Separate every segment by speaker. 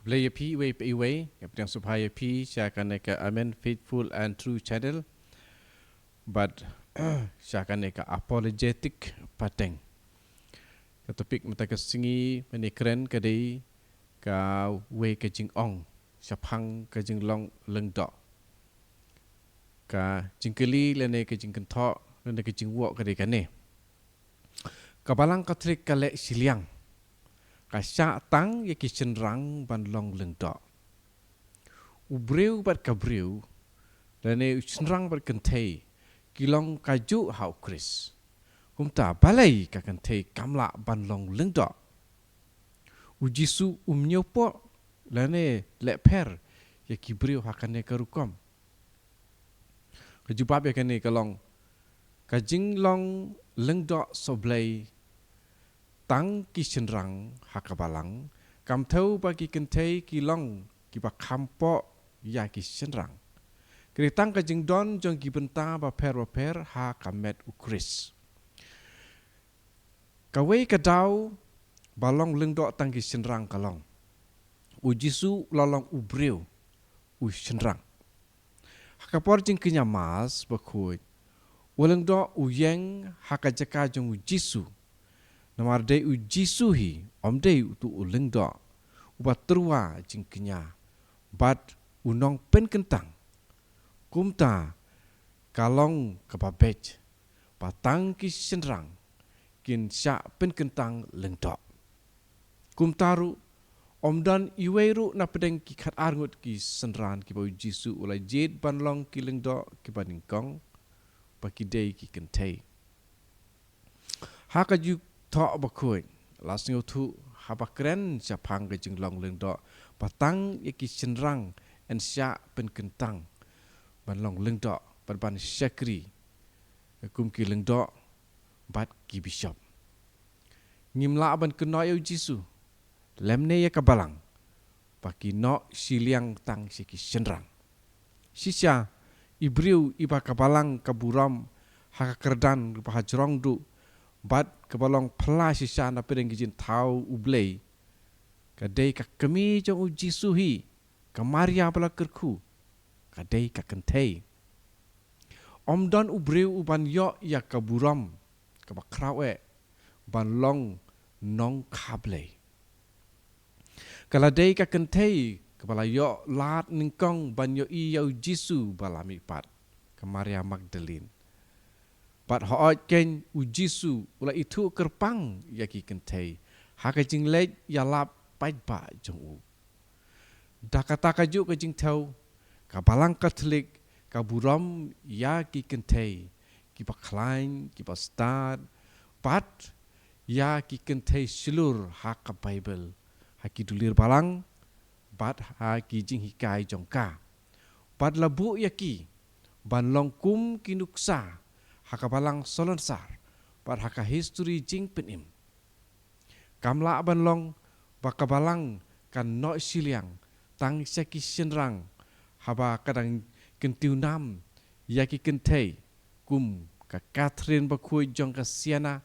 Speaker 1: Blaya P way P way yang supaya P siakan neka amen faithful and true channel but siakan neka apologetic pateng. Ka topik mata ka singi menikren kadai ka way ka jing ong siapang ka jing long leng dok ka jingkeli lene ka jing kentok lene ka jing wok kadai ka ne. Kabalang Katolik ka lek siliang ka syak tang ya ki cenderang ban long leng dok. Ubreu bat kabreu lene cenderang bat kentei kilong kaju hau Chris. Kumta balai ka kentei kamla ban long leng dok. Ujisu umnyopo lene lek per ya ki breu hakane karukom. Kejubab ya kene kalong kajing long leng dok soblai tang ki cenderang hakabalang kam tau bagi kentei kilong ki ba kampo ya ki cenderang. Keritang kajing don jong ki benta ba per ha kamet ukris. Kawai kadau balong lengdok tang ki cenderang kalong. Ujisu lalong ubreu u cenderang. Hakapor jing kenyamas bakut. Walengdok uyeng hakajaka jong ujisu. Namar day ujisu hi om day tu ulengdok. Ubat terwa jing kenya. Bat unong pen kentang. Kumta kalong kapabej patang ki senrang kin syak pen kentang lengdok. Kumtaru omdan iweru na pedeng ki khat arngut ki senran ki bau jisu ulai jed banlong ki lengdok ki baningkong baki day ki kentei. Haka ju tok bakui lasngo tu habakren siapang ke jenglong lengdok patang ya ki senrang en syak pen kentang ban long lengdok ban syakri kum ki lengdok bat ki bishop ngimla ban kenoi u jisu lemne ya kabalang baki no siliang tang siki senrang sisya ibriu iba kabalang kaburam hakakerdan pahajrong du bat kabalong pla sisya na pedeng gijin tau ublei kadai ka kemi jong u jisu hi kamaria bala kerku kadai ka kentei. Omdan ubreu uban yo ya kaburam kabakrawe ban long nong kable. Kaladai ka kentei kabala yo lat ningkong ban yo i yau jisu balami pat ke Maria Magdalene. Pat hoot ken u jisu ula itu kerpang ya ki kentei. Haka jing lej ya lap pait ba jong u. Dakata kaju ka jing tau kabalang Katolik kaburam ya ki kentei ki paklain ki pastad pat ya ki kentei silur haka Bible haki dulir balang bat haki jing hikai jongka pat labu ya ki ban longkum ki nuksa haka balang solonsar pat haka history jing penim kamla ban long bakabalang kan no siliang tang seki senrang haba kadang kentiu nam yaki kentei kum ka Catherine bakui jong ka Siena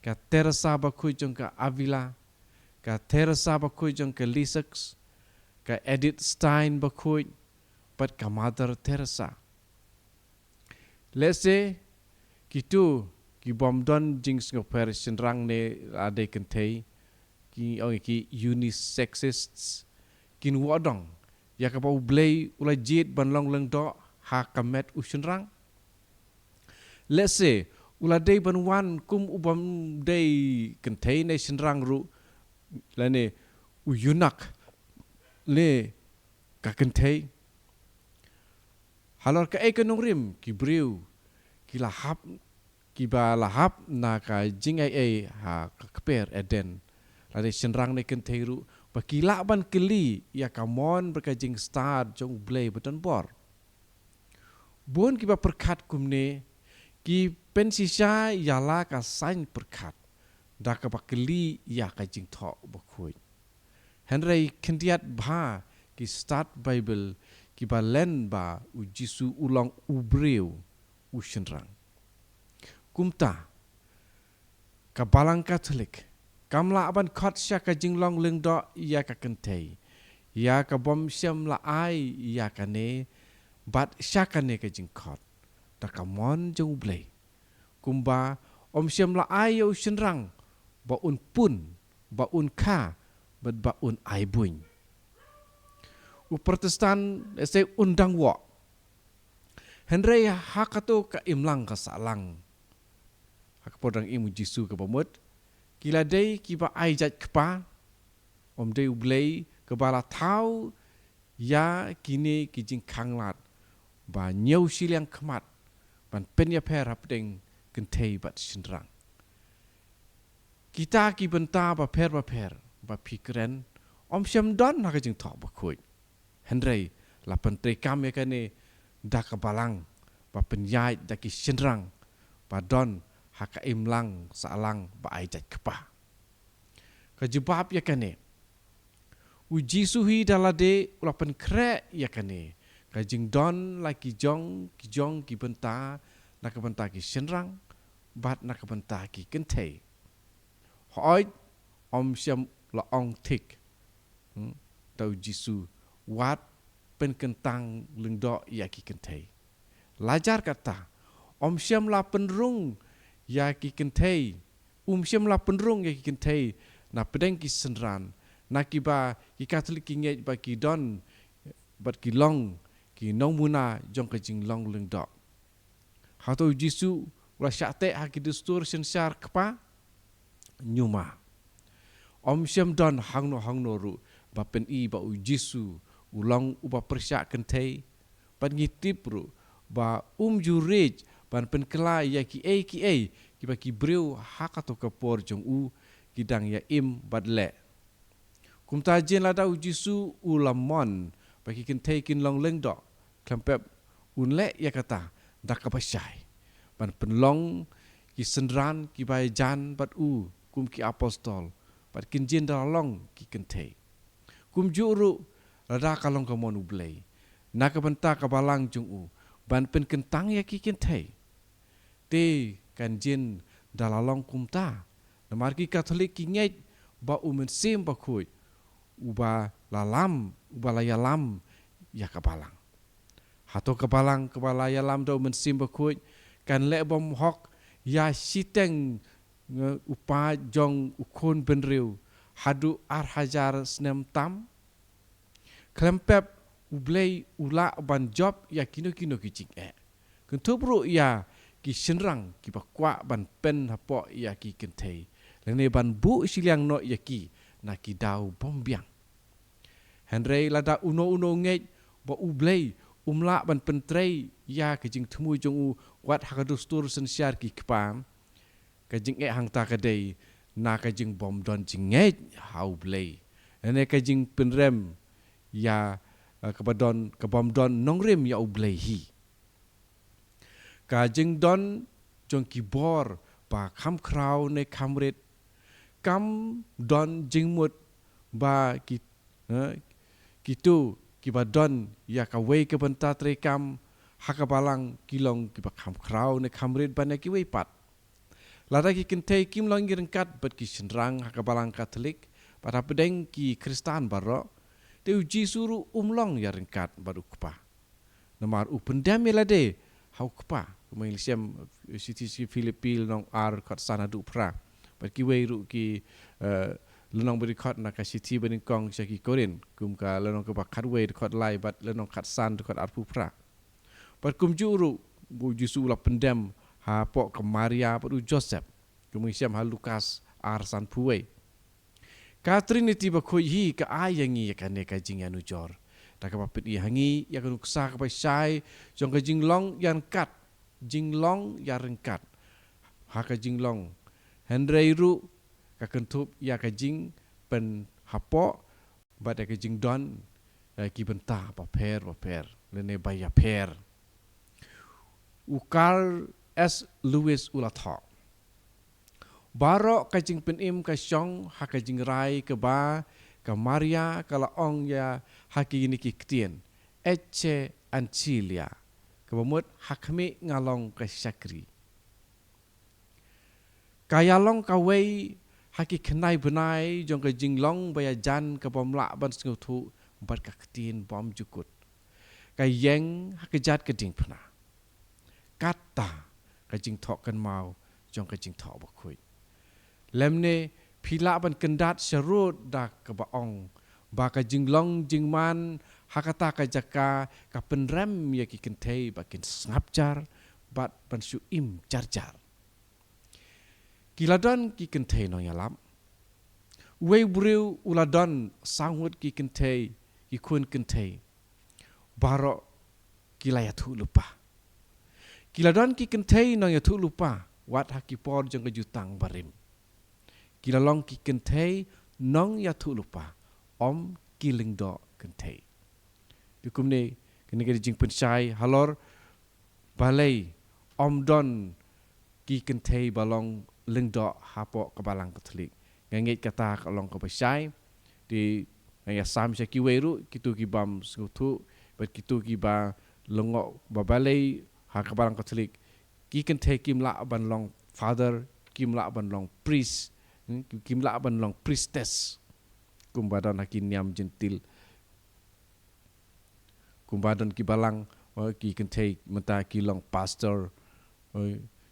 Speaker 1: ka Teresa bakui jong ka Avila ka Teresa bakui jong ka Lissex ka Edith Stein bakui pat ka Mother Teresa. Let's say kitu ki bom don jing ngoper senrang ne ade kentei ki ki unisexists kin wodong ya ka bau blei ulai jit ban long leng do ha kamet usenrang. Let's say ula day ban wan kum ubam day kentei ne senrang ru lane uyunak le ka kentei halor ka ekonong rim ki briu ki lahap ki ba lahap na ka jing ai ha ka keper eden lane senrang ne kentei ru bakila ban keli ya kamon berkajing start jong blay beton bor. Bun kiba perkat kumne ki pensisya yala ka sain perkat da ka bakeli ya kajing thok bakui. Henry kendiat bha ki start Bible ki ba len ba u jisu ulang ubreu u senrang. Kumta ka balang Katolik kamla aban khot sya ka jinglong leng do ya ka kentei ya ka bom siam la ai ya kane bat syakane ka jingkot ta ka mon jong blei kumba om siam la ai yo shinrang ba un pun ba un kha ba un ai buin u protestan se undang wa Henry hakato ka imlang ka salang hakapodang imu jisu ka bamut kila day kiba ai jat kpa om day ublei ke bala tau ya kini kijing kanglat ba nyau siliang kemat ban penya per hapdeng kentei bat shinrang kita ki benta ba per ba pikren om syam don haka jing tok ba kuy Henry la pentri kam ya kane da ka balang ba penyai da ki shinrang ba don haka imlang salang ba ai jat kpa ka jibab ya kane uji suhi dalade ulapan kre ya kane ka jing don la ki jong ki benta na ka benta ki shinrang bat na ka benta ki kentei hoi om syam la ong tik tau jisu wat pen kentang lengdo ya ki kentei lajar kata om syam la penrung ya ki kentei syam la penrung ya ki kentei na pedeng ki senran na ki ba ki katolik ki nge ba ki don bat ki long ki nong muna jong ka jing long lengdo ha tau jisu la syate ha ki dustur sensar kpa nyuma om syam don hangno ru ba pen I ba u jisu ulang uba persyak kentei ban ngitip ru ba jurej ban pen kelai ya ki ki ba ki breu hakato kapor jong u kidang ya im badle kum ta jin la da u jisu ulamon ba ki kentei kin long lengdo klempep unle ya kata dak ka pasai ban penlong ki senran ki bai jan bat u kum ki apostol bat kin jin dalong ki kentei kum juru rada kalong ka mon ublei na ka benta ka balang jung u ban pen kentang ya ki kentei te kan jin dalalong kum ta na marki katolik ki ngai ba umen sim ba kuy uba lalam uba layalam ya ka balang hato ka balang ka balayalam do men sim ba kuy kan le bom hok ya siteng upa jong ukon benriu hadu ar hajar snem tam klempep ublei ula ban job ya kino ki cik kentubru ya ki shenrang ki bakwa ban pen hapo ya ki kentei lene ban bu siliang no ya ki na ki dau bombiang Henry lada uno nget ba ublei umla ban pentrei ya ki jing temu jong u wat hakadustur sensiar ki kpam ka jing hang ta ka dei na ka jing bom don jing ngai hau blei ene ka jing penrem ya kabadon ka bom don nongrem ya ublei hi ka jing don jong ki bor ba kham krau ne kamret kam don jing mut ba ki kitu ki badon ya ka wei ka benta tre kam hakabalang kilong ki ba kham krau ne kamret ban ki wei pat lada ki kentei kim long ngirengkat bat ki senrang hakabalang katolik pada pedeng ki kristan baro te uji suru umlong ya rengkat baru kupa namar upendam lade hau kupa kumilisiam siti Filipil nong ar kat sana du pra bat ki weiru ki lenong berikot na ka siti bening kong syaki korin kum ka lenong ke bakat wei dekat lai bat lenong kat san dekat ar pupra bat kum juru uji suru la pendam ha pok ke Maria padu Joseph kumisiam ha Lukas arsan puwe ka Trinity ba khoi hi ka ayangi ka ne ka jing anu jor ta ka papit i hangi ya ka nuksa ka sai jong ka jinglong yan kat jinglong ya rengkat ha ka jinglong Henry ru ka kentup ya ka jing pen hapo ba da ka jing don ki benta pa per lene ba ya per ukal S. Louis Ulathok Baro kajing penim ka syong ha kajing rai ke ba ka Maria kala ong ya haki ini ki ktien Ece Ancilia ke bamut hakmi ngalong ka syakri kayalong ka wei haki kenai benai jong ka jinglong baya jan ka pamla ban sengutu bat ka ketin bom jukut ka yeng hakejat keding pernah kata ka jing thok kan mau jong ka jing thok ba khui lemne phila ban kendat syarut da ka baong ba ka jing long jing man hakata ka jaka ka penrem ya ki kentei ba kin snapjar bat ban su im jarjar kiladon ki kentei no yalam we briu uladon sangut ki kentei ki kun kentei baro kilayatu lupa kiladon ki kentei no yatu lupa wat hakipor jong kejutang barim kilalong ki kentei nong yatu lupa om kilingdo kentei dukum ne kene ke jing pensai halor balai om don ki kentei balong lingdo hapo kabalang Katolik ngangit kata kalong ko pasai di ngaya sam sya ki weru kitu ki bam skutu bet kitu ki ba lengo babalai ha kabalang Katolik ki kentei kim la ban long father kim la ban long priest kim la ban long priestess kumbadan hakin nyam gentil kumbadan ki balang ki kentei menta ki long pastor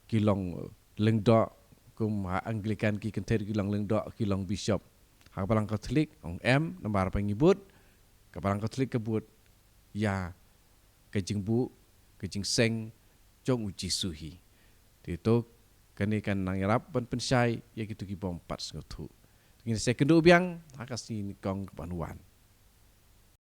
Speaker 1: ki long lengdo kum Anglikan ki kentei ki long lengdo ki long bishop ha balang Katolik ong em nambar pangibut ka balang Katolik kebut ya kejing bu kejing seng jong uji suhi itu kani kan nang yarap ban pensai ya gitu ki bom 4 ngotu ngin second ubiang hakasi ni kong kepanuan